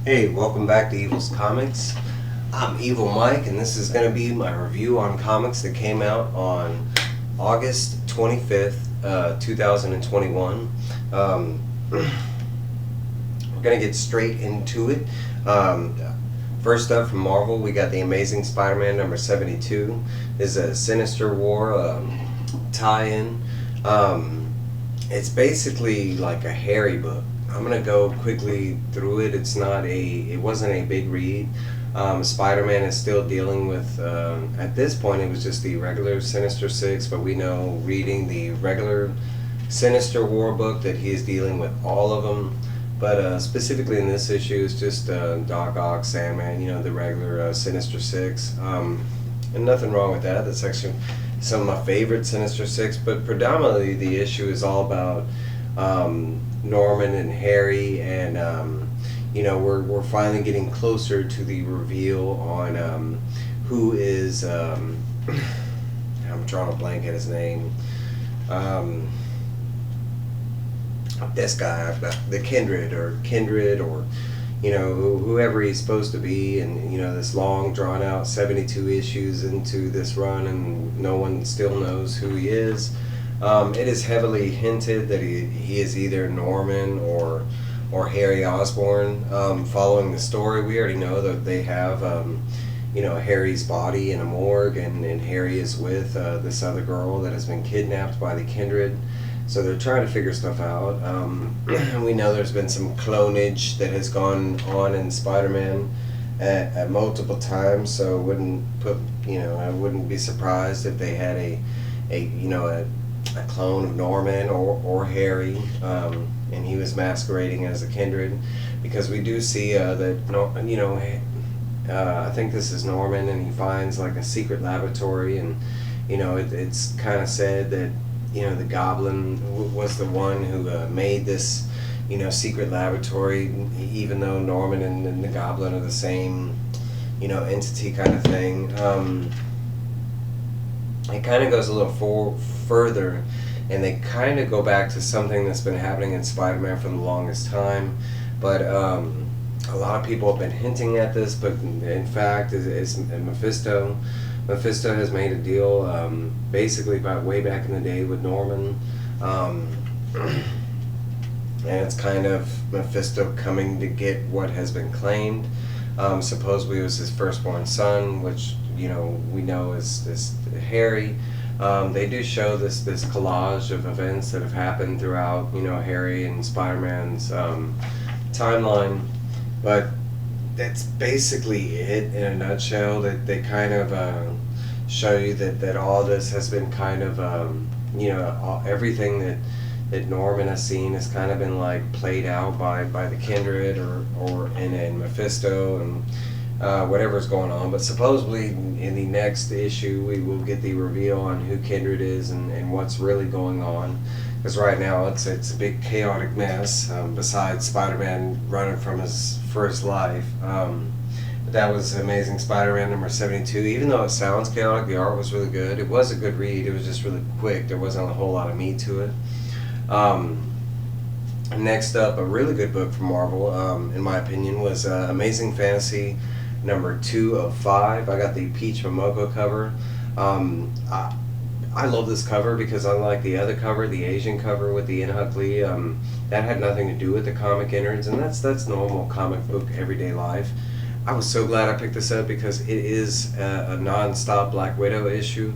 Hey, welcome back to Evil's Comics. I'm Evil Mike, and this is going to be my review on comics that came out on August 25th, 2021. We're going to get straight into it. First up from Marvel, we got The Amazing Spider-Man number 72. This is a Sinister War tie-in. It's basically like a Harry book. I'm gonna go quickly through it. It wasn't a big read. Spider-Man is still dealing with, at this point it was just the regular Sinister Six, but we know reading the regular Sinister War book that he is dealing with all of them. But specifically in this issue, it's just Doc Ock, Sandman, the regular Sinister Six. And nothing wrong with that. That's actually some of my favorite Sinister Six, but predominantly the issue is all about Norman and Harry, and we're finally getting closer to the reveal on who is I'm drawing a blank at his name. This guy, the Kindred or whoever he's supposed to be, and this long drawn out 72 issues into this run, and no one still knows who he is. It is heavily hinted that he is either Norman or Harry Osborn. Following the story, we already know that they have Harry's body in a morgue, and Harry is with this other girl that has been kidnapped by the Kindred. So they're trying to figure stuff out. We know there's been some clonage that has gone on in Spider-Man at multiple times. So I wouldn't be surprised if they had a clone of Norman or Harry, and he was masquerading as a Kindred, because we do see that I think this is Norman, and he finds like a secret laboratory, and it's kind of said that the Goblin was the one who made this secret laboratory, even though Norman and the Goblin are the same entity kind of thing. It kind of goes a little further, and they kind of go back to something that's been happening in Spider-Man for the longest time, but a lot of people have been hinting at this, but in fact it's Mephisto. Mephisto has made a deal basically about way back in the day with Norman, and it's kind of Mephisto coming to get what has been claimed. Supposedly it was his firstborn son, which we know is Harry. They do show this collage of events that have happened throughout Harry and Spider-Man's timeline, but that's basically it in a nutshell. That they kind of show you that all this has been kind of everything that Norman has seen has kind of been like played out by the Kindred or in Mephisto and whatever's going on. But supposedly in the next issue we will get the reveal on who Kindred is and what's really going on. Because right now it's a big chaotic mess. Besides Spider-Man running for his life. But that was Amazing Spider-Man number 72. Even though it sounds chaotic, the art was really good. It was a good read. It was just really quick. There wasn't a whole lot of meat to it. Next up, a really good book from Marvel, in my opinion, was Amazing Fantasy number 2 of 5. I got the Peach Momoko cover. I love this cover because unlike the other cover, the Asian cover with the Inhuck-Lee, that had nothing to do with the comic innards, and that's normal comic book everyday life. I was so glad I picked this up because it is a non-stop Black Widow issue.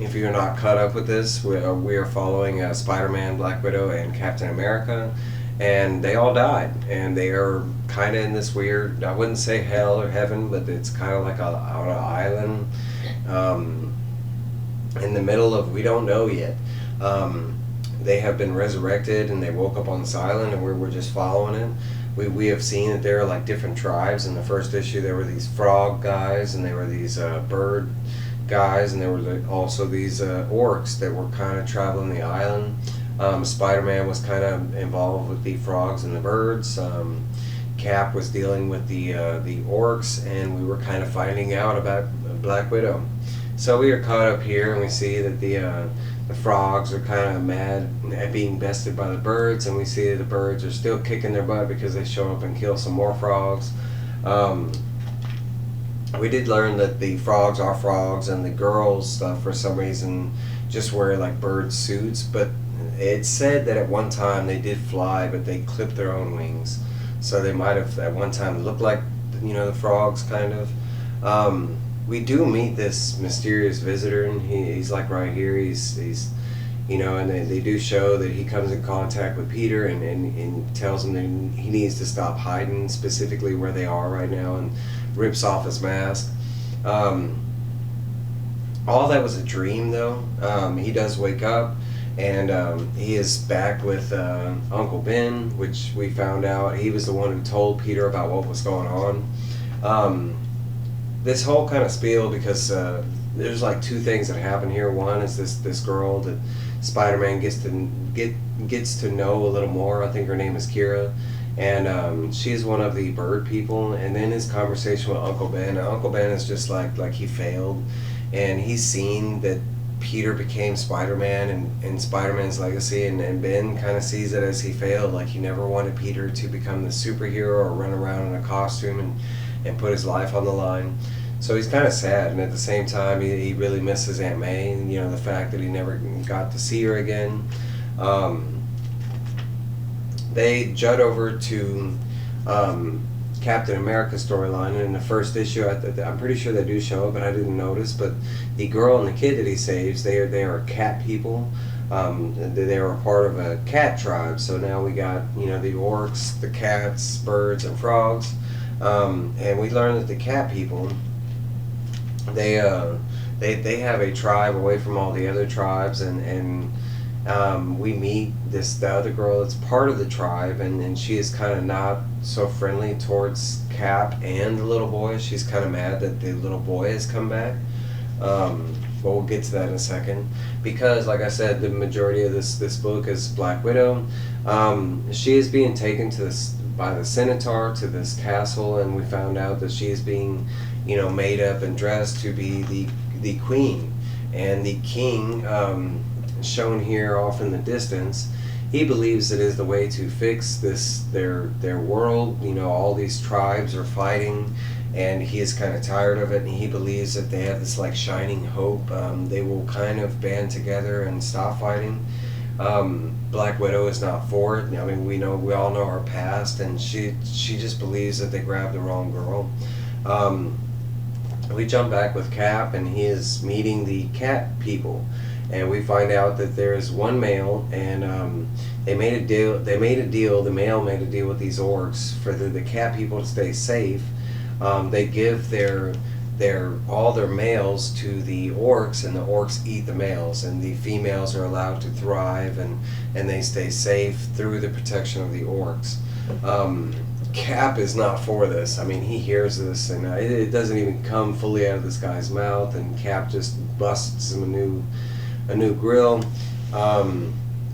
If you're not caught up with this, we are following Spider-Man, Black Widow, and Captain America, and they all died, and they are kind of in this weird, I wouldn't say hell or heaven, but it's kind of like on an island in the middle of, we don't know yet. They have been resurrected, and they woke up on this island, and we're just following it. We have seen that there are like different tribes. In the first issue there were these frog guys, and there were these bird guys, and there were also these orcs that were kind of traveling the island. Spider-Man was kind of involved with the frogs and the birds. Cap was dealing with the orcs, and we were kind of finding out about Black Widow. So we are caught up here, and we see that the the frogs are kind of mad at being bested by the birds, and we see that the birds are still kicking their butt because they show up and kill some more frogs. We did learn that the frogs are frogs, and the girls, for some reason, just wear like bird suits. But it's said that at one time they did fly, but they clipped their own wings, so they might have at one time looked like, the frogs kind of. We do meet this mysterious visitor, and he's like right here. He's and they do show that he comes in contact with Peter and tells him that he needs to stop hiding, specifically where they are right now, and rips off his mask. All that was a dream, though. He does wake up, and he is back with Uncle Ben, which we found out he was the one who told Peter about what was going on. This whole kind of spiel, because there's like two things that happen here. One is this girl that Spider-Man gets to know a little more. I think her name is Kira, and she's one of the bird people. And then his conversation with Uncle Ben. Uncle Ben is just like he failed, and he's seen that Peter became Spider-Man and Spider-Man's legacy, and Ben kind of sees it as he failed. Like, he never wanted Peter to become the superhero or run around in a costume and put his life on the line. So he's kind of sad, and at the same time he really misses Aunt May, and the fact that he never got to see her again. They jut over to Captain America's storyline, and in the first issue, I'm pretty sure they do show it, but I didn't notice. But the girl and the kid that he saves, they are cat people. They were part of a cat tribe. So now we got the orcs, the cats, birds, and frogs. And we learned that the cat people, they have a tribe away from all the other tribes, and we meet the other girl that's part of the tribe, and she is kind of not so friendly towards Cap and the little boy. She's kind of mad that the little boy has come back. But we'll get to that in a second, because like I said, the majority of this book is Black Widow. She is being taken by the Centaur to this castle, and we found out that she is being made up and dressed to be the queen, and the king, shown here off in the distance, he believes it is the way to fix their world. All these tribes are fighting, and he is kind of tired of it, and he believes that they have this like shining hope. They will kind of band together and stop fighting. Black Widow is not for it. I mean, we all know her past, and she just believes that they grabbed the wrong girl. We jump back with Cap, and he is meeting the cat people, and we find out that there is one male, and they made a deal. The male made a deal with these orcs for the cat people to stay safe. They give all their males to the orcs, and the orcs eat the males, and the females are allowed to thrive, and they stay safe through the protection of the orcs. Cap is not for this. I mean, he hears this, and it doesn't even come fully out of this guy's mouth, and Cap just busts him a new grill,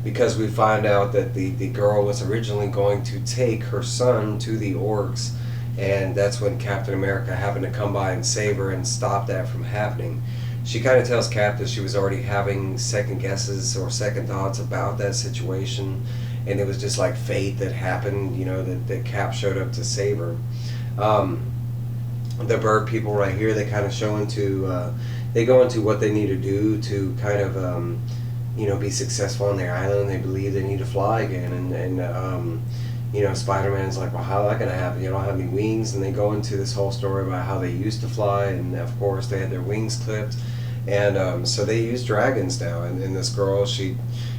because we find out that the girl was originally going to take her son to the orcs, and that's when Captain America happened to come by and save her and stop that from happening. She kind of tells Cap that she was already having second guesses or second thoughts about that situation, and it was just like fate that happened, that Cap showed up to save her. The bird people right here, they kind of they go into what they need to do to kind of be successful on their island. They believe they need to fly again, and Spider-Man's like, well, how is that going to happen? You don't have any wings. And they go into this whole story about how they used to fly, and of course they had their wings clipped, and so they use dragons now. And this girl, she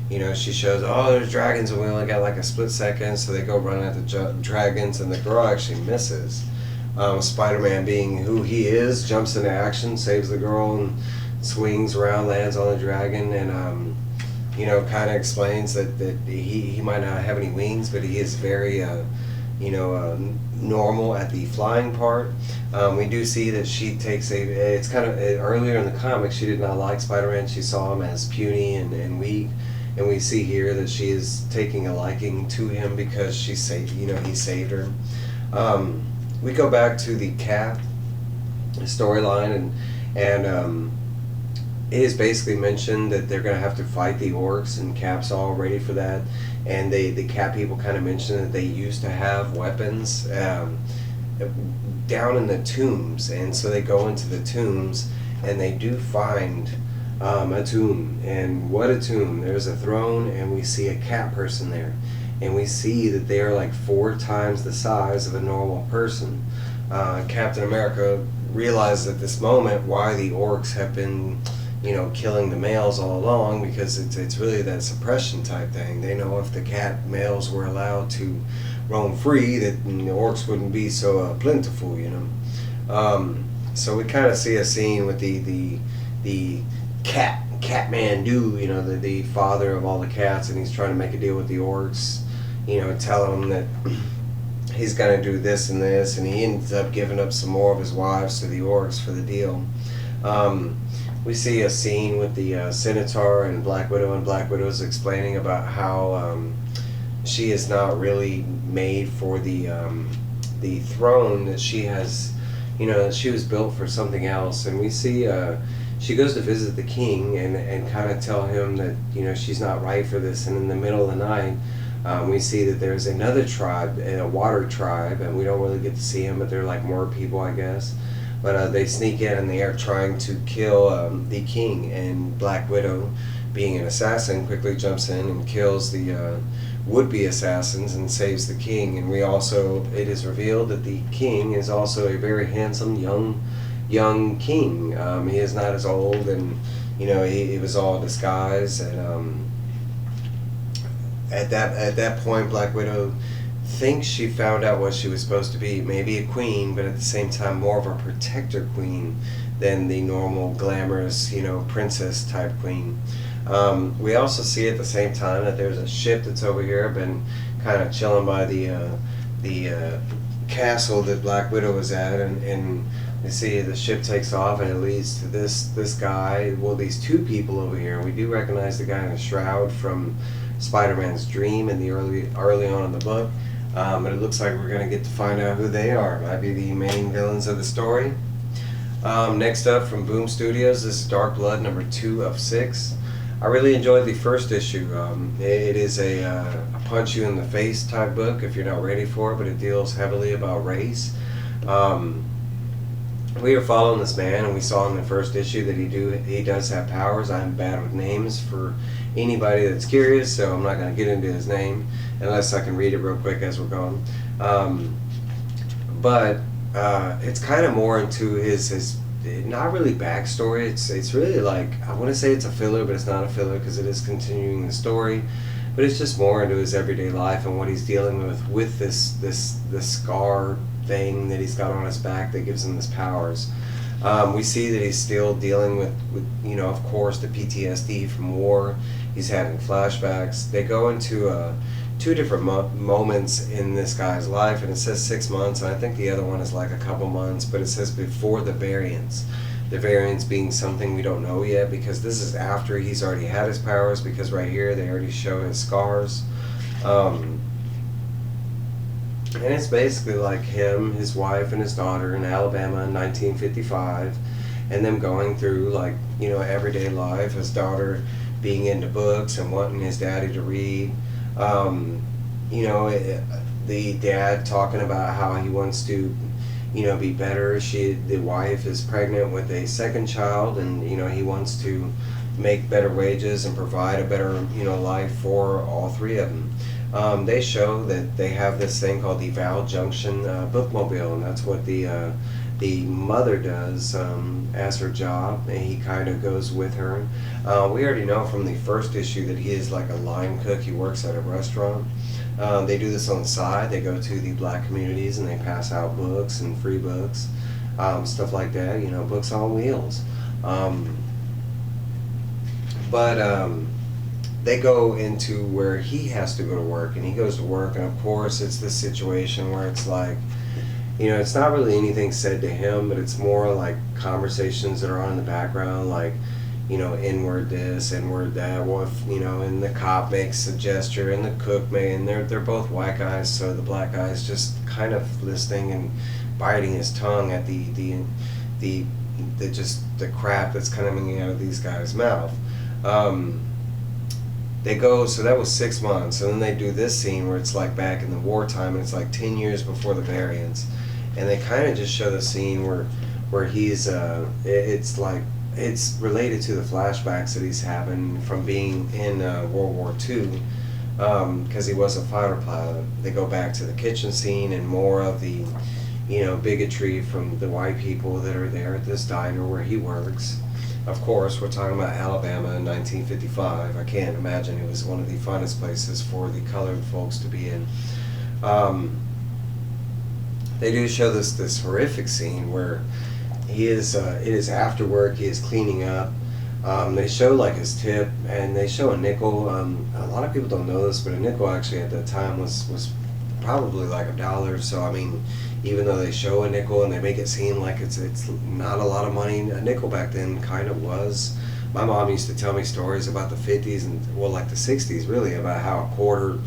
shows, oh, there's dragons, and we only got like a split second, so they go run at the dragons, and the girl actually misses. Spider-Man, being who he is, jumps into action, saves the girl, and swings around, lands on the dragon, and kind of explains that he might not have any wings, but he is very normal at the flying part. We do see that she takes it's kind of earlier in the comics, she did not like Spider-Man. She saw him as puny and weak, and we see here that she is taking a liking to him because he saved her. We go back to the cat storyline, and it is basically mentioned that they're going to have to fight the orcs, and Cap's all ready for that. And the Cap people kind of mention that they used to have weapons down in the tombs, and so they go into the tombs, and they do find a tomb. And what a tomb! There's a throne, and we see a cat person there, and we see that they are like 4 times the size of a normal person. Captain America realizes at this moment why the orcs have been, killing the males all along, because it's really that suppression type thing. They know if the cat males were allowed to roam free, that the orcs wouldn't be so plentiful, So we kind of see a scene with the Catmandu, the father of all the cats, and he's trying to make a deal with the orcs, telling them that he's going to do this and this, and he ends up giving up some more of his wives to the orcs for the deal. We see a scene with the Centaur and Black Widow, and Black Widow's explaining about how she is not really made for the throne, that she has, that she was built for something else. And we see she goes to visit the king and kind of tell him that she's not right for this. And in the middle of the night, we see that there's another tribe, a water tribe, and we don't really get to see them, but they're like more people, I guess. But they sneak in and they are trying to kill the king, and Black Widow, being an assassin, quickly jumps in and kills the would-be assassins and saves the king. And it is revealed that the king is also a very handsome young king. He is not as old, and it was all disguise. And at that point, Black Widow thinks she found out what she was supposed to be, maybe a queen, but at the same time more of a protector queen than the normal glamorous, princess type queen. We also see at the same time that there's a ship that's over here, been kind of chilling by the castle that Black Widow was at, and we see the ship takes off, and it leads to this guy, these 2 people over here. We do recognize the guy in the shroud from Spider-Man's dream in the early on in the book. But it looks like we're going to get to find out who they are. Might be the main villains of the story. Next up from Boom Studios, this is Dark Blood number 2 of 6. I really enjoyed the first issue. It is a punch you in the face type book if you're not ready for it, but it deals heavily about race. We are following this man, and we saw in the first issue that he does have powers. I'm bad with names for anybody that's curious, so I'm not going to get into his name unless I can read it real quick as we're going. But it's kind of more into his not really backstory. It's really like, I want to say it's a filler, but it's not a filler because it is continuing the story. But it's just more into his everyday life and what he's dealing with this scar thing that he's got on his back that gives him his powers. We see that he's still dealing with of course, the PTSD from war. He's having flashbacks. They go into 2 different moments in this guy's life, and it says 6 months, and I think the other one is like a couple months, but it says before the variants. The variants being something we don't know yet, because this is after he's already had his powers, because right here they already show his scars. And it's basically like him, his wife, and his daughter in Alabama in 1955, and them going through everyday life. His daughter being into books and wanting his daddy to read. The dad talking about how he wants to, be better. The wife is pregnant with a second child, and he wants to make better wages and provide a better life for all 3 of them. They show that they have this thing called the Val Junction bookmobile, and that's what the mother does as her job, and he kind of goes with her. We already know from the first issue that he is like a line cook. He works at a restaurant. They do this on the side. They go to the black communities and they pass out books and free books, stuff like that, books on wheels. They go into where he has to go to work, and he goes to work, and of course it's this situation where it's like, it's not really anything said to him, but it's more like conversations that are on in the background, like, inward this, inward that, and the cop makes a gesture, and the cook and they're both white guys, so the black guy's just kind of listening and biting his tongue at the the crap that's coming out of these guys' mouth. They go, so that was 6 months, and then they do this scene where it's like back in the wartime, and it's like 10 years before the variants, and they kind of just show the scene where he's it's like it's related to the flashbacks that he's having from being in World War II, because he was a fighter pilot. They go back to the kitchen scene and more of the, you know, bigotry from the white people that are there at this diner where he works. Of course, we're talking about Alabama in 1955. I can't imagine it was one of the finest places for the colored folks to be in. They do show this horrific scene where he is, it is after work, he is cleaning up. They show like his tip, and they show a nickel. A lot of people don't know this, but a nickel actually at that time was probably like $1. So I mean, even though they show a nickel and they make it seem like it's not a lot of money, a nickel back then kind of was. My mom used to tell me stories about the 50s and, well, like the 60s really, about how a quarter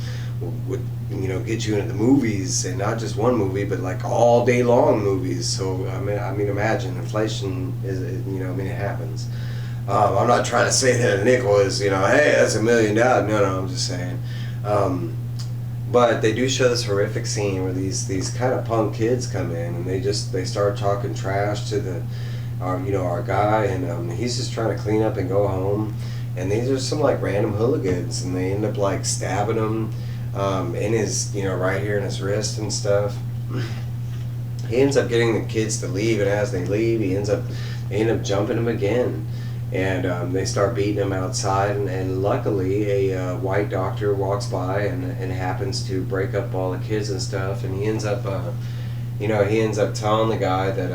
would, you know, get you into the movies, and not just one movie, but like all day long movies. So I mean imagine inflation is, you know, I mean, it happens. I'm not trying to say that a nickel is, you know, hey, that's $1 million. No, I'm just saying. But they do show this horrific scene where these kind of punk kids come in, and they start talking trash to our guy, and he's just trying to clean up and go home. And these are some like random hooligans, and they end up like stabbing him in his, you know, right here in his wrist and stuff. He ends up getting the kids to leave, and as they leave, they end up jumping him again. And they start beating him outside, and luckily a white doctor walks by and happens to break up all the kids and stuff, and he ends up telling the guy that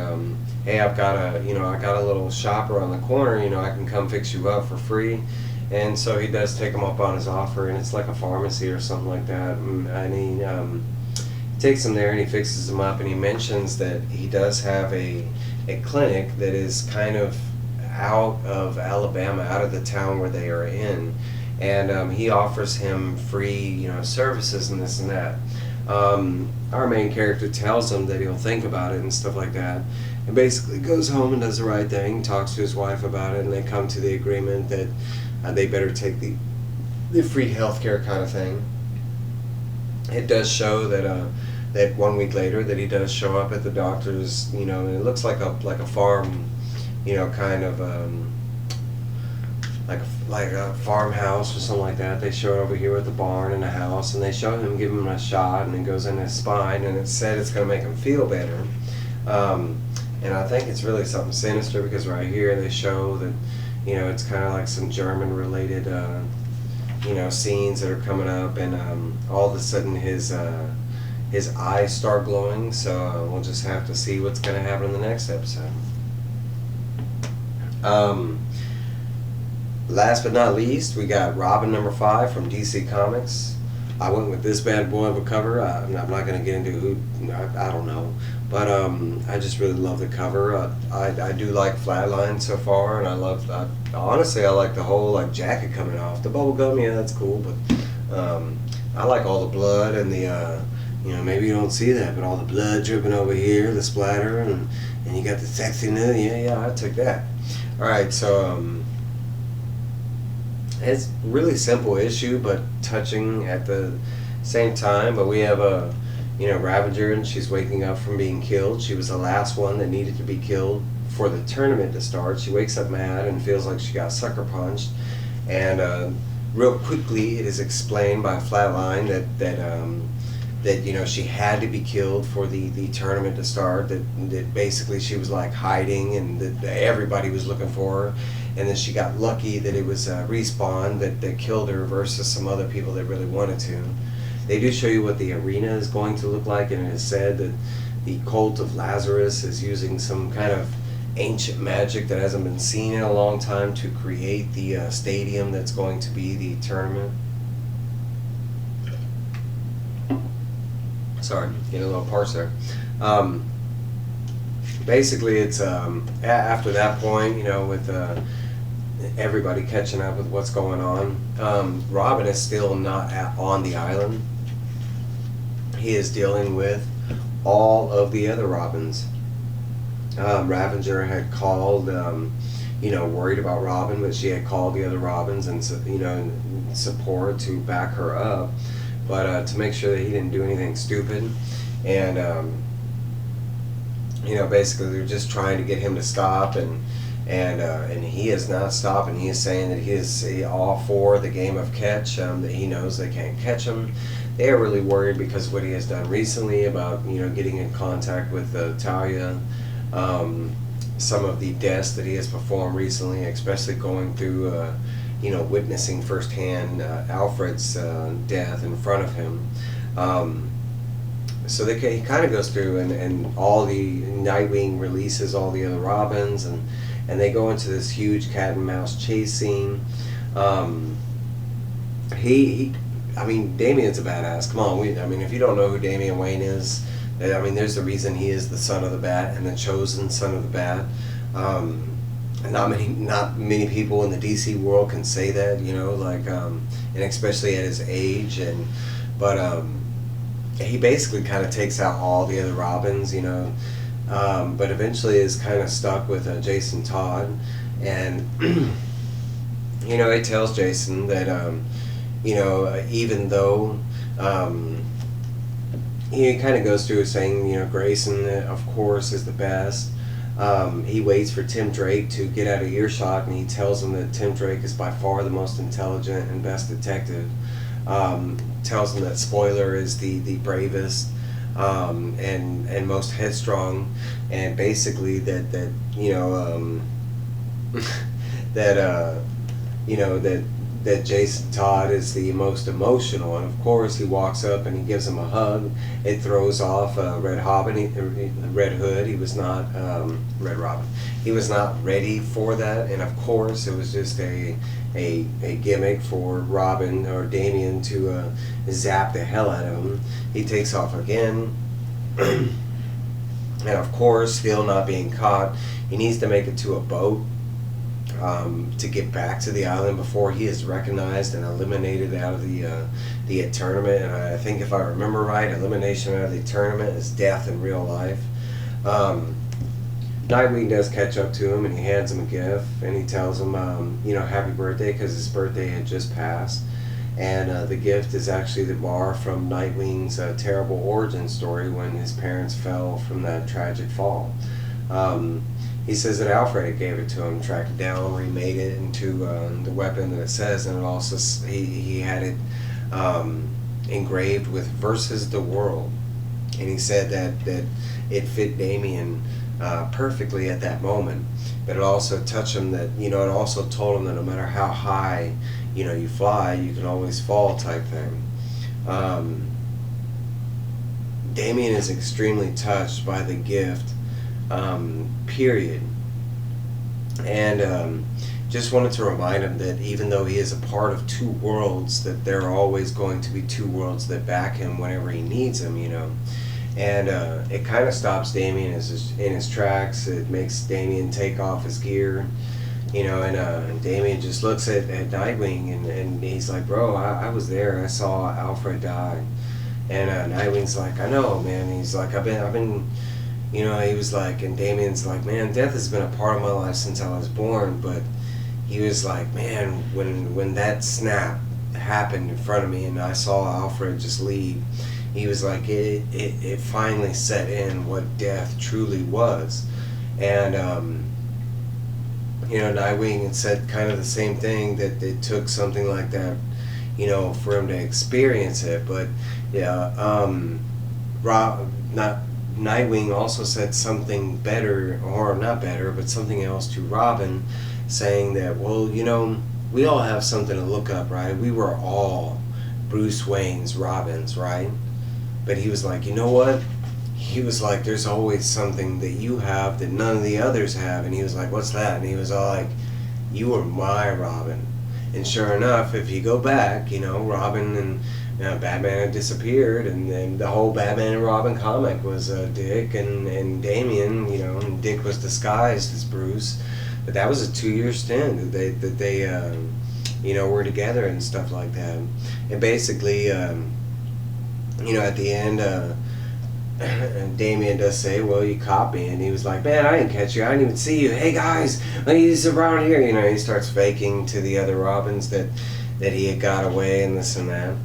hey, I got a little shop around the corner, you know, I can come fix you up for free. And so he does take him up on his offer, and it's like a pharmacy or something like that, and he takes him there and he fixes him up, and he mentions that he does have a clinic that is kind of out of Alabama, out of the town where they are in, and he offers him free, you know, services and this and that. Our main character tells him that he'll think about it and stuff like that, and basically goes home and does the right thing, talks to his wife about it, and they come to the agreement that they better take the free healthcare kind of thing. It does show that 1 week later that he does show up at the doctor's, you know, and it looks like a farm, you know, kind of like a farmhouse or something like that. They show it over here with the barn and a house, and they show him, give him a shot, and it goes in his spine, and it's said it's going to make him feel better. And I think it's really something sinister, because right here they show that, you know, it's kind of like some German related, you know, scenes that are coming up, and all of a sudden his eyes start glowing. So we'll just have to see what's going to happen in the next episode. Last but not least, we got Robin #5 from DC Comics. I went with this bad boy of a cover. I'm not going to get into who, I don't know, but I just really love the cover. I do like Flatline so far, and honestly I like the whole like jacket coming off. The bubble gum, yeah, that's cool, but I like all the blood and the you know, maybe you don't see that, but all the blood dripping over here, the splatter, and you got the sexiness. Yeah, I took that. Alright, so it's a really simple issue, but touching at the same time. But we have a, you know, Ravager, and she's waking up from being killed. She was the last one that needed to be killed for the tournament to start. She wakes up mad and feels like she got sucker punched, and real quickly it is explained by Flatline that you know, she had to be killed for the tournament to start, that basically she was like hiding, and that everybody was looking for her, and then she got lucky that it was Respawn that killed her versus some other people that really wanted to. They do show you what the arena is going to look like, and it is said that the cult of Lazarus is using some kind of ancient magic that hasn't been seen in a long time to create the stadium that's going to be the tournament. Sorry, getting a little parse there. Basically, it's after that point, you know, with everybody catching up with what's going on, Robin is still not on the island. He is dealing with all of the other Robins. Ravager had called, worried about Robin, but she had called the other Robins and support to back her up, but to make sure that he didn't do anything stupid, and basically they're just trying to get him to stop, and he is not stopping. He is saying that he is all for the game of catch. That he knows they can't catch him. They are really worried because of what he has done recently about getting in contact with Talia. Some of the deaths that he has performed recently, especially going through, witnessing firsthand Alfred's death in front of him. So he kind of goes through, and all the Nightwing releases all the other Robins, and they go into this huge cat and mouse chase scene. Damian's a badass. Come on, if you don't know who Damian Wayne is, there's the reason he is the son of the Bat and the chosen son of the Bat. Not many people in the DC world can say that, and especially at his age, but he basically kind of takes out all the other Robins, but eventually is kind of stuck with Jason Todd, and he tells Jason that even though he kind of goes through saying, Grayson, of course, is the best. He waits for Tim Drake to get out of earshot, and he tells him that Tim Drake is by far the most intelligent and best detective. Tells him that Spoiler is the bravest and most headstrong, and basically that that Jason Todd is the most emotional, and of course he walks up and he gives him a hug. It throws off Red Hood. He was not Red Robin. He was not ready for that, and of course it was just a gimmick for Robin or Damian to zap the hell out of him. He takes off again, and of course, still not being caught, he needs to make it to a boat to get back to the island before he is recognized and eliminated out of the tournament. And I think, if I remember right, elimination out of the tournament is death in real life. Nightwing does catch up to him, and he hands him a gift, and he tells him, happy birthday, because his birthday had just passed. And the gift is actually the bar from Nightwing's terrible origin story when his parents fell from that tragic fall. He says that Alfred gave it to him, tracked it down, remade it into the weapon that it says, and it also he had it engraved with "versus the world," and he said that it fit Damian perfectly at that moment, but it also touched him that it also told him that no matter how high you fly, you can always fall type thing. Damian is extremely touched by the gift. Period. And just wanted to remind him that even though he is a part of two worlds, that there are always going to be two worlds that back him whenever he needs them, And it kind of stops Damian in his tracks. It makes Damian take off his gear, and Damian just looks at Nightwing, and he's like, bro, I was there. I saw Alfred die. And Nightwing's like, I know, man. He's like, I've been he was like, and Damian's like, man, death has been a part of my life since I was born, but he was like, man, when that snap happened in front of me and I saw Alfred just leave, he was like, it finally set in what death truly was. And Nightwing had said kind of the same thing, that it took something like that, for him to experience it. But yeah, Nightwing also said something better, or not better, but something else to Robin, saying that, well, we all have something to look up, right? We were all Bruce Wayne's Robins, right? But he was like, you know what? He was like, there's always something that you have that none of the others have. And he was like, what's that? And he was all like, you were my Robin. And sure enough, if you go back, Robin and Batman had disappeared, and then the whole Batman and Robin comic was Dick and Damian, and Dick was disguised as Bruce. But that was a 2-year stint that they were together and stuff like that. And basically, at the end, And Damien does say, well, you caught me. And he was like, man, I didn't catch you. I didn't even see you. Hey, guys, he's around here. You know, he starts faking to the other Robins that he had got away and this and that.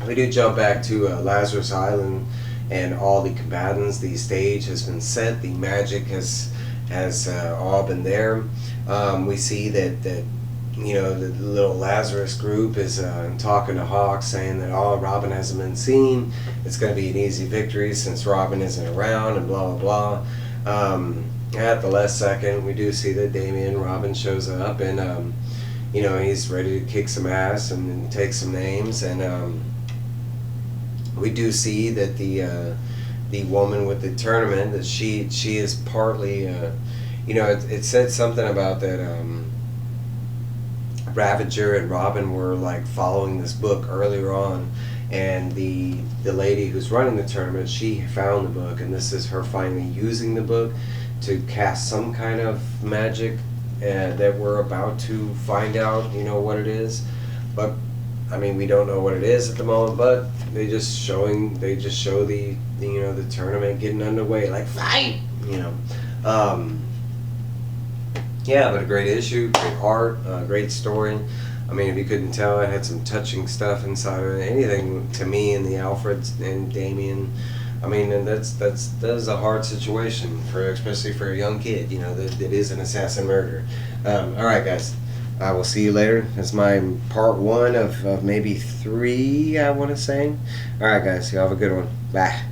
We do jump back to Lazarus Island and all the combatants. The stage has been set. The magic has all been there. We see that you know, the little Lazarus group is talking to Hawk, saying that Robin hasn't been seen. It's going to be an easy victory since Robin isn't around, and blah blah blah. At the last second, we do see that Damien Robin shows up, and you know, he's ready to kick some ass and take some names, and we do see that the woman with the tournament, that she is partly, you know, it said something about that. Ravager and Robin were like following this book earlier on, and the lady who's running the tournament, she found the book, and this is her finally using the book to cast some kind of magic that we're about to find out, you know, what it is. But I mean, we don't know what it is at the moment, but they just show the you know, the tournament getting underway, like fight, you know. Yeah, but a great issue, great art, great story. I mean, if you couldn't tell, it had some touching stuff inside of it. Anything to me in the Alfred and Damien. I mean, and that is a hard situation especially for a young kid. You know, that is an assassin murder. All right, guys. I will see you later. That's my part 1 of maybe 3, I want to say. All right, guys. You have a good one. Bye.